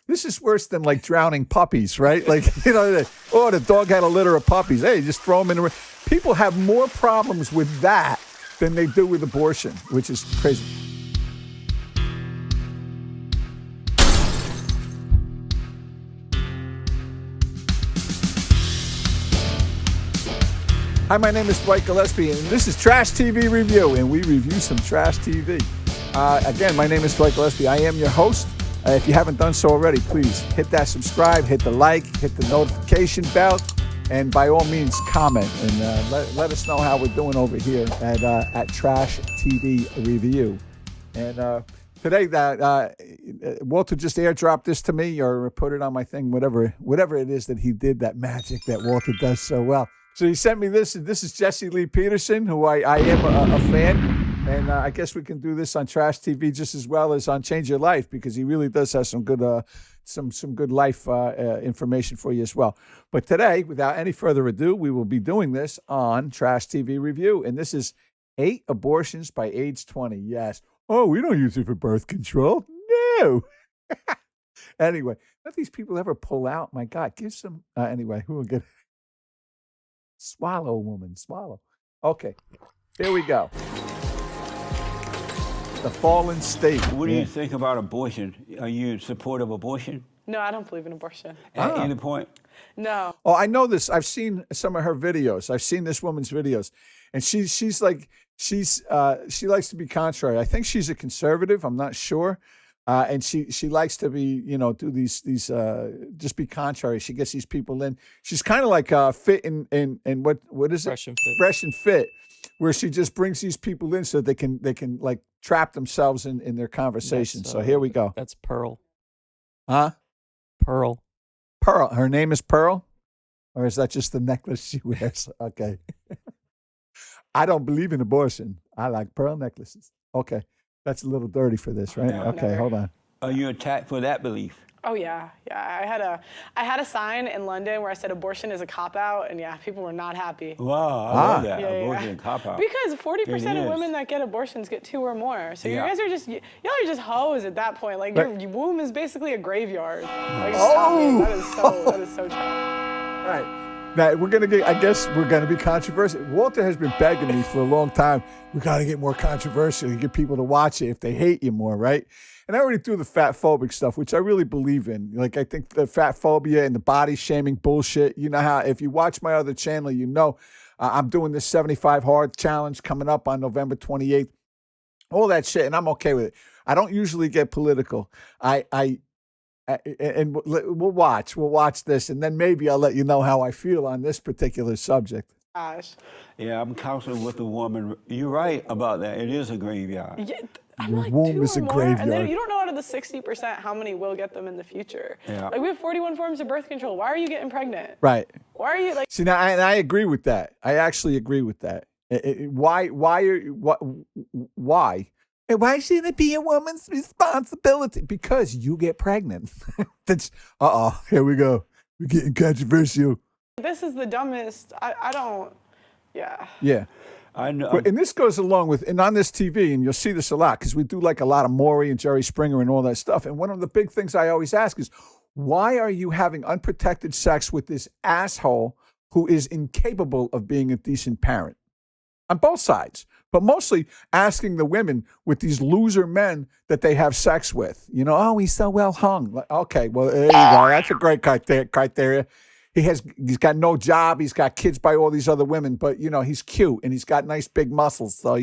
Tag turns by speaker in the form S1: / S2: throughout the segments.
S1: This is worse than like drowning puppies, right? Like, the dog had a litter of puppies. Hey, just throw them in the. People have more problems with that than they do with abortion, which is crazy. Hi, my name is Dwight Gillespie, and this is Trash TV Review, and we review some trash TV. Again, my name is Dwight Gillespie. I am your host. If you haven't done so already, please hit that subscribe, hit the like, hit the notification bell, and by all means, comment. And let us know how we're doing over here at Trash TV Review. And today, Walter just airdropped this to me or put it on my thing, whatever it is that he did, that magic that Walter does so well. So he sent me this, and this is Jesse Lee Peterson, who I am a fan. And I guess we can do this on Trash TV just as well as on Change Your Life, because he really does have some good some good life information for you as well. But today, without any further ado, we will be doing this on Trash TV Review. And this is 8 abortions by age 20. Yes. Oh, we don't use it for birth control. No. Anyway, let these people ever pull out. My God, give some. Anyway, who will get Swallow, woman, swallow. Okay, here we go. The fallen state.
S2: What do you think about abortion? Are you in support of abortion?
S3: No, I don't believe in abortion.
S2: At any point?
S3: No.
S1: Oh, I know this. I've seen some of her videos. I've seen this woman's videos, and she likes to be contrary. I think she's a conservative. I'm not sure. And she likes to be, do these just be contrary. She gets these people in. She's kind of like fit in what is it?
S4: Fresh and Fit.
S1: Fresh and Fit, where she just brings these people in so they can like trap themselves in their conversation. So here we go.
S4: That's Pearl.
S1: Huh?
S4: Pearl.
S1: Pearl. Her name is Pearl, or is that just the necklace she wears? Okay. I don't believe in abortion. I like pearl necklaces. Okay. That's a little dirty for this, right?
S2: Yeah.
S1: Okay, hold on.
S2: Are you attacked for that belief?
S3: Oh yeah. I had a sign in London where I said abortion is a cop-out, and yeah, people were not happy.
S2: Wow, I love that.
S3: Yeah,
S2: abortion cop-out.
S3: Because 40% of
S2: is.
S3: women that get abortions get 2 or more. So
S2: Yeah.
S3: you guys are just hoes at that point. Like your womb is basically a graveyard. Like,
S1: Oh!
S3: that is so trash.
S1: All right. Now, I guess we're going to be controversial. Walter has been begging me for a long time. We got to get more controversial and get people to watch it if they hate you more, right? And I already threw the fat phobic stuff, which I really believe in. Like, I think the fat phobia and the body shaming bullshit, you know how, if you watch my other channel, I'm doing this 75 hard challenge coming up on November 28th. All that shit, and I'm okay with it. I don't usually get political. And we'll watch this, and then maybe I'll let you know how I feel on this particular subject.
S3: Gosh.
S2: Yeah, I'm counseling with a woman. You're right about that. It is a graveyard.
S3: Yeah, I'm
S1: Your
S3: like
S1: womb
S3: 2
S1: is
S3: or
S1: a
S3: more,
S1: graveyard.
S3: and then you don't know out of the 60% how many will get them in the future.
S2: Yeah.
S3: Like we have 41 forms of birth control. Why are you getting pregnant?
S1: Right.
S3: Why are you like?
S1: See, now, and I agree with that. I actually agree with that. Why? And why should it be a woman's responsibility? Because you get pregnant. That's here we go. We're getting controversial.
S3: This is the dumbest. I don't. Yeah.
S1: Yeah.
S2: I know.
S1: And this goes along with, and on this TV, and you'll see this a lot, because we do like a lot of Maury and Jerry Springer and all that stuff. And one of the big things I always ask is, why are you having unprotected sex with this asshole who is incapable of being a decent parent? On both sides, but mostly asking the women with these loser men that they have sex with. Oh, he's so well hung. Like, okay, well, there you go. That's a great criteria. He's got no job. He's got kids by all these other women, but, he's cute and he's got nice big muscles. So,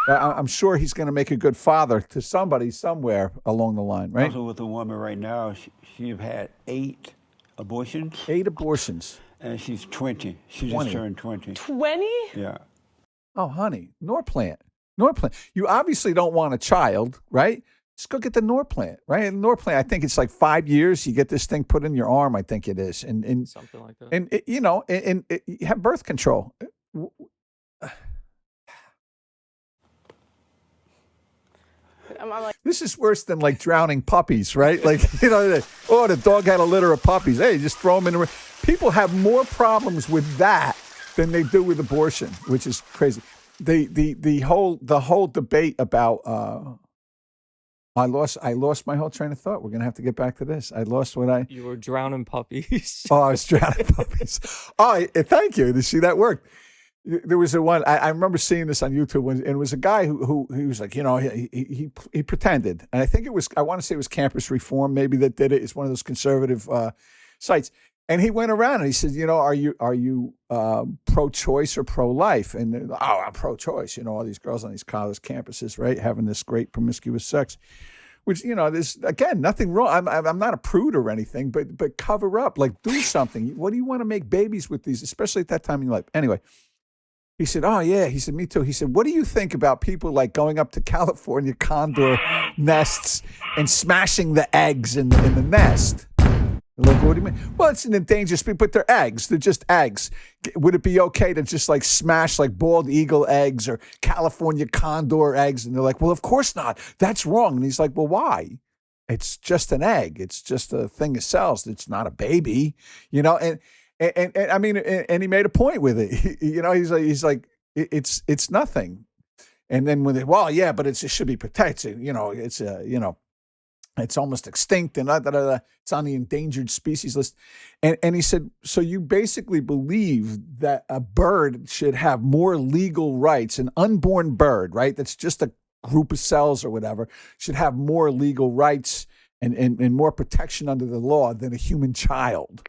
S1: I'm sure he's going to make a good father to somebody somewhere along the line, right?
S2: Also with a woman right now, she's had 8 abortions.
S1: 8 abortions.
S2: And she's 20. She
S1: 20.
S2: just turned 20.
S3: 20?
S2: Yeah.
S1: Oh, honey, Norplant. You obviously don't want a child, right? Just go get the Norplant, right? And Norplant, I think it's like 5 years. You get this thing put in your arm, I think it is. And
S4: Something like that.
S1: And you have birth control.
S3: I'm like,
S1: This is worse than like drowning puppies, right? Like, the dog had a litter of puppies. Hey, just throw them in the. People have more problems with that than they do with abortion, which is crazy. The whole debate about I lost my whole train of thought. We're gonna have to get back to this. I lost what I.
S4: You were drowning puppies.
S1: Oh, I was drowning puppies. Oh, thank you. To see that worked. There was a one. I remember seeing this on YouTube, and it was a guy who he was like, he pretended, and I think it was. I want to say it was Campus Reform, maybe, that did it. It's one of those conservative sites, and he went around and he said, are you pro-choice or pro-life? And I'm pro-choice. All these girls on these college campuses, right, having this great promiscuous sex. Which, there's, again, nothing wrong. I'm not a prude or anything, but cover up, like, do something. What do you want to make babies with these, especially at that time in your life? Anyway, he said, oh, yeah. He said, me too. He said, what do you think about people, like, going up to California condor nests and smashing the eggs in the nest? Like, what do you mean? Well, it's an endangered species, but they're eggs. They're just eggs. Would it be okay to just like smash like bald eagle eggs or California condor eggs? And they're like, well, of course not. That's wrong. And he's like, well, why? It's just an egg. It's just a thing of cells. It's not a baby, And I mean, and he made a point with it. He's like, it's nothing. And then but it should be protected. It's almost extinct and it's on the endangered species list. And he said, so you basically believe that a bird should have more legal rights, an unborn bird, right? That's just a group of cells or whatever, should have more legal rights and more protection under the law than a human child.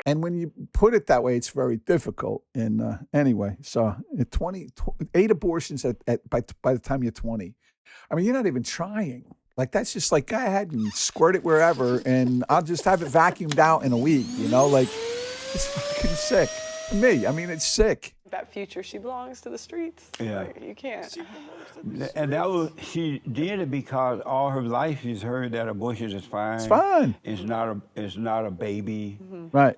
S1: And when you put it that way, it's very difficult. And anyway, so 8 abortions by the time you're 20. I mean, you're not even trying. Like, that's just like, go ahead and squirt it wherever, and I'll just have it vacuumed out in a week, Like, it's fucking sick. To me, I mean, it's sick.
S3: That future, she belongs to the streets.
S2: Yeah.
S3: Like, you can't.
S2: And she did it because all her life she's heard that abortion is fine.
S1: It's fine.
S2: It's not a baby.
S3: Mm-hmm.
S1: Right.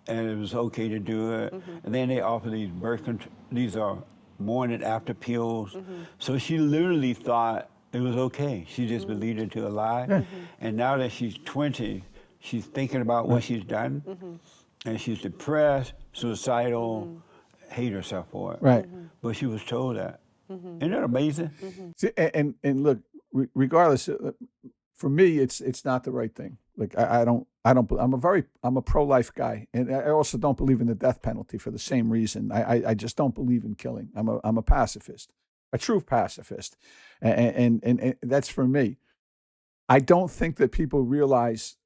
S2: And it was okay to do it.
S3: Mm-hmm.
S2: And then they offer these are morning after pills.
S3: Mm-hmm.
S2: So she literally thought it was okay. She just believed it to a lie.
S1: Yeah.
S2: And now that she's 20, she's thinking about what she's done. And she's depressed, suicidal, hate herself for it.
S1: Right.
S2: But she was told that. Isn't that amazing?
S1: See, and look, regardless, for me, it's not the right thing. Like, I'm a pro-life guy, and I also don't believe in the death penalty for the same reason. I just don't believe in killing. I'm a pacifist, a true pacifist, and that's for me. I don't think that people realize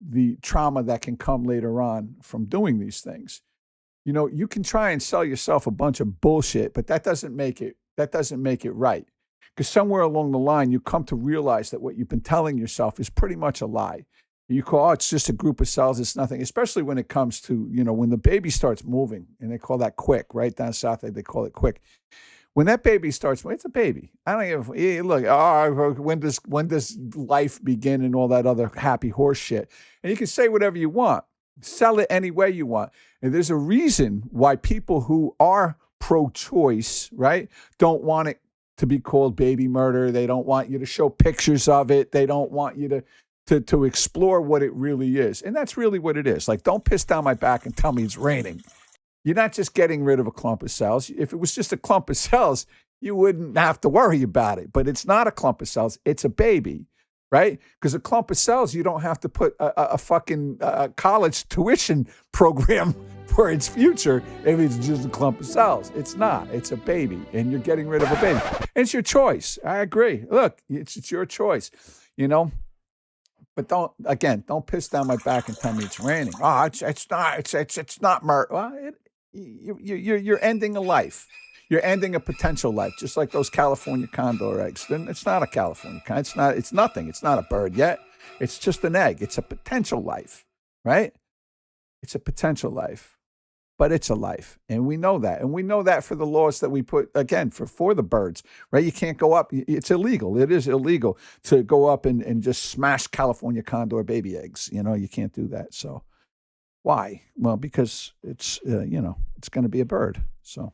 S1: the trauma that can come later on from doing these things. You can try and sell yourself a bunch of bullshit, but that doesn't make it right. Because somewhere along the line, you come to realize that what you've been telling yourself is pretty much a lie. You call, it's just a group of cells, it's nothing, especially when it comes to, when the baby starts moving, and they call that quick, right? Down south, they call it quick. When that baby starts, it's a baby. I don't give look, when does life begin and all that other happy horse shit. And you can say whatever you want. Sell it any way you want. And there's a reason why people who are pro-choice, right, don't want it to be called baby murder. They don't want you to show pictures of it. They don't want you to explore what it really is. And that's really what it is. Like, don't piss down my back and tell me it's raining. You're not just getting rid of a clump of cells. If it was just a clump of cells, you wouldn't have to worry about it. But it's not a clump of cells. It's a baby, right? Because a clump of cells, you don't have to put a fucking college tuition program for its future if it's just a clump of cells. It's not. It's a baby, and you're getting rid of a baby. And it's your choice. I agree. Look, it's your choice, But don't piss down my back and tell me it's raining. Oh, it's not murder. Well, you're ending a life. You're ending a potential life, just like those California condor eggs. Then it's not a California condor. It's not. It's nothing. It's not a bird yet. It's just an egg. It's a potential life, right? It's a potential life, but it's a life, and we know that, and we know that for the laws that we put again for the birds, right? You can't go up. It's illegal. It is illegal to go up and just smash California condor baby eggs. You can't do that. So. Why? Well, because it's it's going to be a bird. So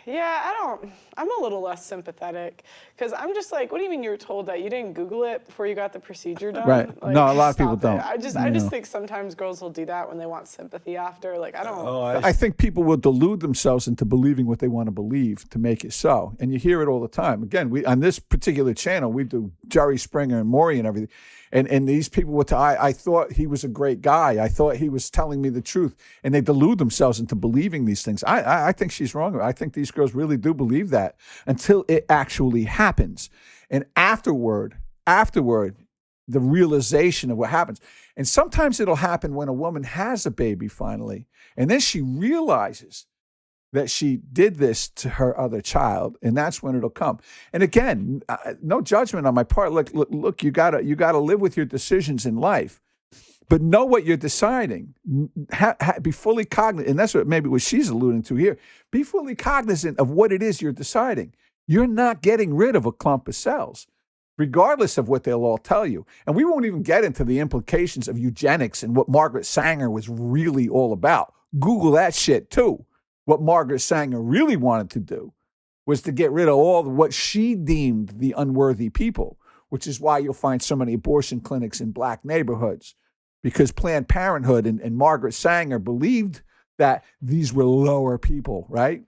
S3: I'm a little less sympathetic because I'm just like, what do you mean you were told that? You didn't Google it before you got the procedure done?
S1: Right.
S3: Like,
S1: No, a lot of people
S3: stop it.
S1: don't.
S3: I just think sometimes girls will do that when they want sympathy after. Like, I don't.
S2: Oh,
S1: I think people will delude themselves into believing what they want to believe to make it so. And you hear it all the time. Again, we on this particular channel, we do Jerry Springer and Maury and everything. And these people would I thought he was a great guy. I thought he was telling me the truth. And they delude themselves into believing these things. I think she's wrong. I think these girls really do believe that until it actually happens. And afterward, the realization of what happens. And sometimes it'll happen when a woman has a baby finally, and then she realizes that she did this to her other child, and that's when it'll come. And again, no judgment on my part. Look, you gotta live with your decisions in life, but know what you're deciding. Be fully cognizant, and that's what she's alluding to here. Be fully cognizant of what it is you're deciding. You're not getting rid of a clump of cells, regardless of what they'll all tell you. And we won't even get into the implications of eugenics and what Margaret Sanger was really all about. Google that shit too. What Margaret Sanger really wanted to do was to get rid of all what she deemed the unworthy people, which is why you'll find so many abortion clinics in black neighborhoods, because Planned Parenthood and Margaret Sanger believed that these were lower people, right?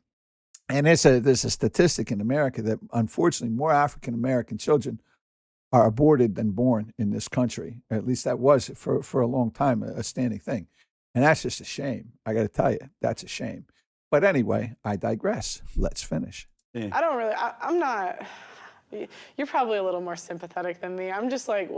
S1: And there's a statistic in America that unfortunately more African-American children are aborted than born in this country. Or at least that was for a long time a standing thing. And that's just a shame. I got to tell you, that's a shame. But anyway, I digress. Let's finish.
S2: Yeah.
S3: I don't really. I'm not. You're probably a little more sympathetic than me. I'm just like.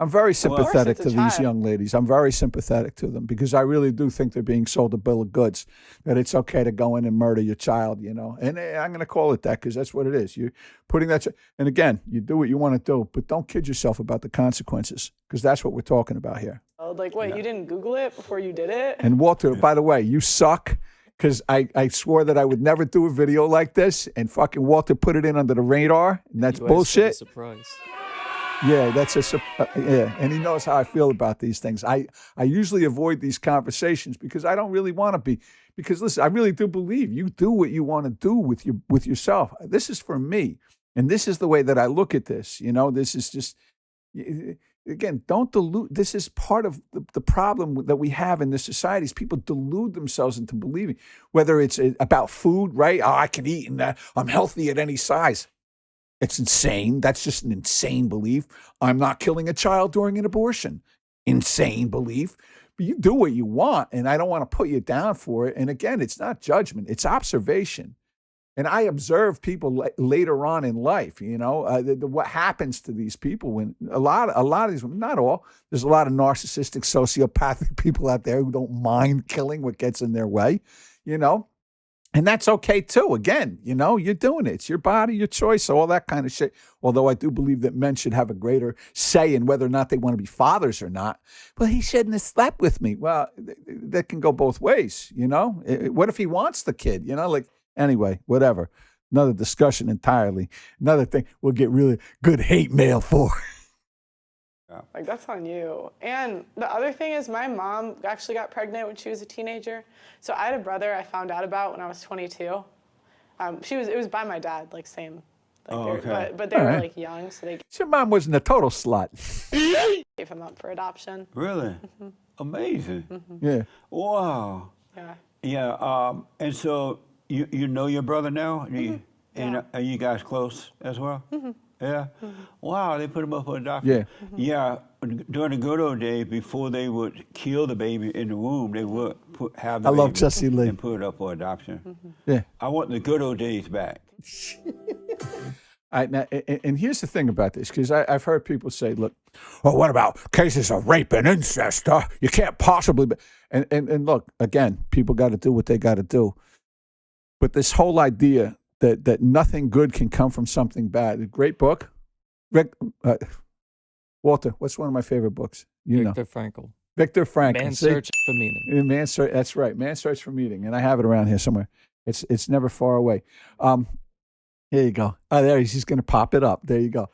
S1: I'm very sympathetic
S3: it's a
S1: to these
S3: child.
S1: young ladies. I'm very sympathetic to them because I really do think they're being sold a bill of goods, that it's okay to go in and murder your child, you know. And I'm going to call it that because that's what it is. You're putting that. And again, you do what you want to do, but don't kid yourself about the consequences because that's what we're talking about here.
S3: Like, wait, you didn't Google it before you did it?
S1: And Walter, by the way, you suck because I swore that I would never do a video like this, and fucking Walter put it in under the radar, and that's
S4: You asked for the
S1: bullshit.
S4: surprise.
S1: Yeah, and he knows how I feel about these things. I usually avoid these conversations because I don't really want to be. Because listen, I really do believe you do what you want to do with yourself. This is for me, and this is the way that I look at this. You know, this is just again, don't delude. This is part of the problem that we have in this society. Is people delude themselves into believing, whether it's about food, right? Oh, I can eat and I'm healthy at any size. It's insane. That's just an insane belief. I'm not killing a child during an abortion. Insane belief. But you do what you want, and I don't want to put you down for it. And again, it's not judgment. It's observation. And I observe people later on in life, you know, what happens to these people when a lot of these, not all, there's a lot of narcissistic, sociopathic people out there who don't mind killing what gets in their way, you know. And that's okay too. Again, you know, you're doing it. It's your body, your choice, all that kind of shit. Although I do believe that men should have a greater say in whether or not they want to be fathers or not. Well, he shouldn't have slept with me. Well, that can go both ways, you know. What if he wants the kid, you know, like, anyway, whatever. Another discussion entirely. Another thing we'll get really good hate mail for.
S3: Like, that's on you. And the other thing is my mom actually got pregnant when she was a teenager. So I had a brother I found out about when I was 22. It was by my dad, like same. Like
S2: okay.
S3: But they were like young, so they
S1: Your mom wasn't a total slut.
S3: gave him up for adoption.
S2: Really? Amazing.
S1: Yeah.
S2: Wow.
S3: Yeah.
S2: Yeah. And so you know your brother now? And are you guys close as well? Yeah. Wow, they put him up for adoption.
S1: Yeah.
S2: Yeah. During the good old days, before they would kill the baby in the womb, they would have the
S1: I love
S2: baby
S1: Jesse Lee.
S2: and put it up for adoption.
S1: Yeah.
S2: I want the good old days back.
S1: Now, and here's the thing about this, because I've heard people say, look, well, what about cases of rape and incest? You can't possibly. And look, again, people got to do what they got to do. But this whole idea that nothing good can come from something bad. A great book. Walter, what's one of my favorite books?
S4: Viktor Frankl.
S1: Viktor Frankl.
S4: Man's Search for Meaning.
S1: That's right. Man's Search for Meaning. And I have it around here somewhere. It's never far away. Here you go. Oh, there he's going to pop it up. There you go.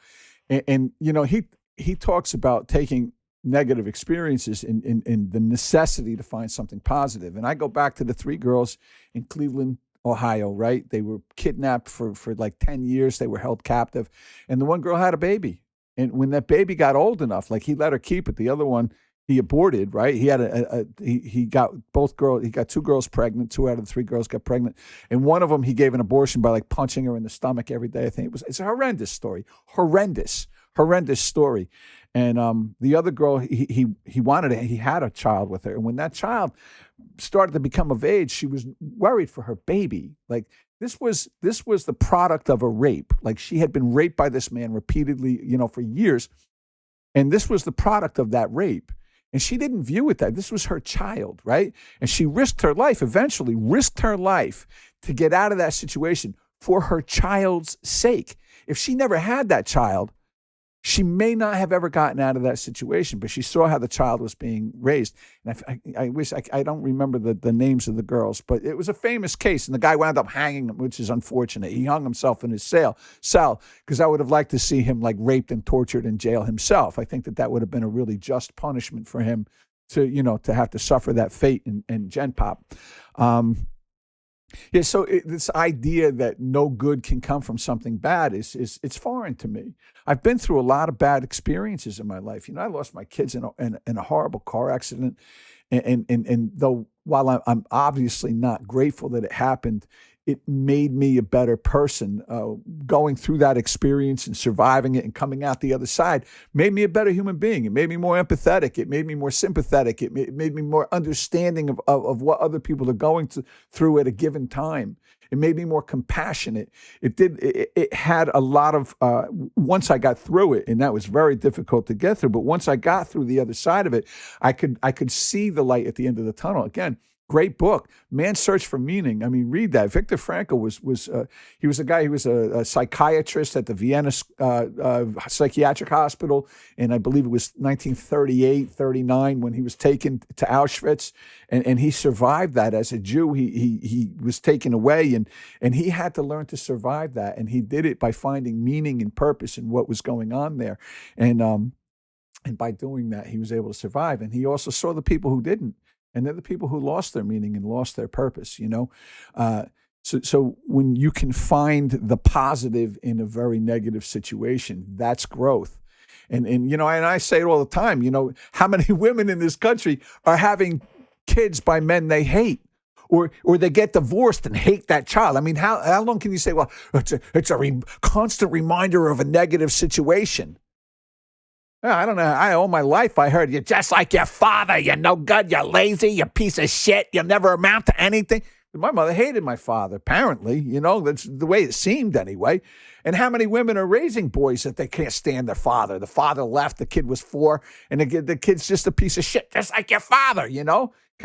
S1: And you know, he talks about taking negative experiences in the necessity to find something positive. And I go back to the three girls in Cleveland, Ohio, right? They were kidnapped for like 10 years. They were held captive. And the one girl had a baby. And when that baby got old enough, like he let her keep it. The other one, he aborted, right? He had he got both girls. He got 2 girls pregnant. 2 out of the 3 girls got pregnant, and one of them he gave an abortion by like punching her in the stomach every day. I think it's a horrendous story. Horrendous story. And the other girl, he wanted it. He had a child with her, and when that child started to become of age, she was worried for her baby. Like this was the product of a rape. Like she had been raped by this man repeatedly, for years, and this was the product of that rape. And she didn't view it that this was her child, right? And she eventually risked her life to get out of that situation for her child's sake. If she never had that child, she may not have ever gotten out of that situation, but she saw how the child was being raised. And I wish, I don't remember the names of the girls, but it was a famous case. And the guy wound up hanging, which is unfortunate. He hung himself in his cell because I would have liked to see him like raped and tortured in jail himself. I think that would have been a really just punishment for him to have to suffer that fate in Gen Pop. Yeah, so this idea that no good can come from something bad it's foreign to me. I've been through a lot of bad experiences in my life. I lost my kids in a horrible car accident, and though while I'm obviously not grateful that it happened, it made me a better person. Going through that experience and surviving it and coming out the other side made me a better human being. It made me more empathetic. It made me more sympathetic. It made me more understanding of what other people are going through at a given time. It made me more compassionate. It had a lot of, once I got through it, and that was very difficult to get through, but once I got through the other side of it, I could see the light at the end of the tunnel. Again, great book, Man's Search for Meaning. I mean, read that. Viktor Frankl he was a guy who was a psychiatrist at the Vienna Psychiatric Hospital, and I believe it was 1938, 39 when he was taken to Auschwitz, and he survived that as a Jew. He was taken away, and he had to learn to survive that, and he did it by finding meaning and purpose in what was going on there, and by doing that, he was able to survive. And he also saw the people who didn't. And they're the people who lost their meaning and lost their purpose, So when you can find the positive in a very negative situation, that's growth. And I say it all the time, how many women in this country are having kids by men they hate? Or they get divorced and hate that child. I mean, how long can you say, well, it's a constant reminder of a negative situation? I don't know. All my life I heard, you're just like your father. You're no good. You're lazy. You're a piece of shit. You'll never amount to anything. My mother hated my father, apparently. That's the way it seemed anyway. And how many women are raising boys that they can't stand their father? The father left. The kid was 4. And the kid's just a piece of shit, just like your father,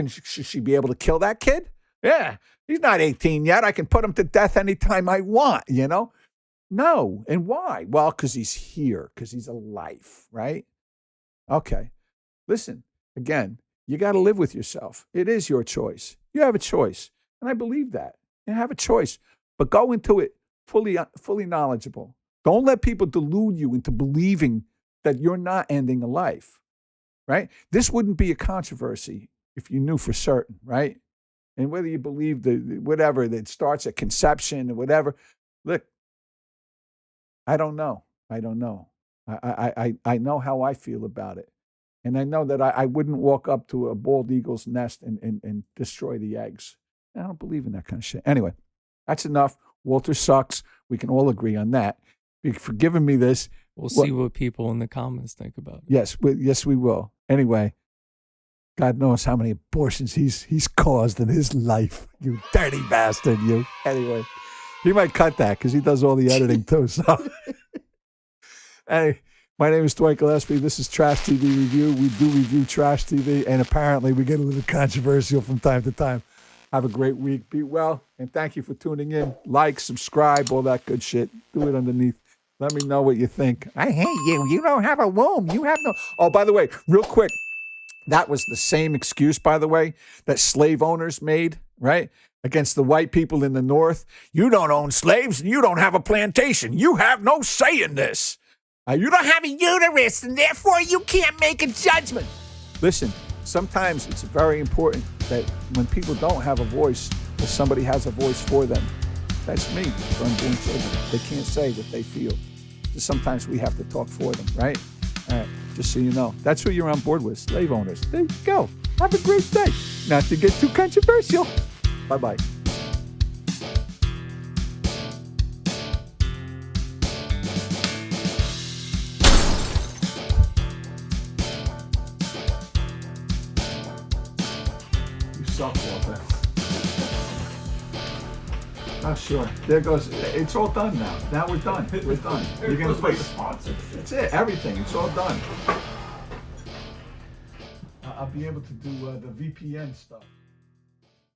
S1: Should she be able to kill that kid? Yeah. He's not 18 yet. I can put him to death anytime I want, No. And why? Well, because he's here, because he's alive, right? Okay. Listen, again, you got to live with yourself. It is your choice. You have a choice. And I believe that. You have a choice. But go into it fully knowledgeable. Don't let people delude you into believing that you're not ending a life, right? This wouldn't be a controversy if you knew for certain, right? And whether you believe whatever that starts at conception or whatever, look, I don't know. I I know how I feel about it. And I know that I wouldn't walk up to a bald eagle's nest and destroy the eggs. I don't believe in that kind of shit. Anyway, that's enough. Walter sucks. We can all agree on that. You've forgiven me this.
S4: We'll see what people in the comments think about it.
S1: Yes, we will. Anyway, God knows how many abortions he's caused in his life. You dirty bastard, you. Anyway, he might cut that because he does all the editing too. So, hey, my name is Dwight Gillespie. This is Trash TV Review. We do review Trash TV, and apparently we get a little controversial from time to time. Have a great week. Be well, and thank you for tuning in. Like, subscribe, all that good shit. Do it underneath. Let me know what you think. I hate you. You don't have a womb. You have no... Oh, by the way, real quick, that was the same excuse, by the way, that slave owners made, right? Against the white people in the North. You don't own slaves, and you don't have a plantation. You have no say in this. You don't have a uterus, and therefore you can't make a judgment. Listen, sometimes it's very important that when people don't have a voice, if somebody has a voice for them. That's me for unborn children. They can't say what they feel. So sometimes we have to talk for them, right? All right, just so you know. That's who you're on board with, slave owners. There you go. Have a great day. Not to get too controversial. Bye-bye. You suck, Walter. Oh, sure. There goes. It's all done now. Now we're done. We're done. You're going to put That's it. Everything. It's all done. I'll be able to do the VPN stuff.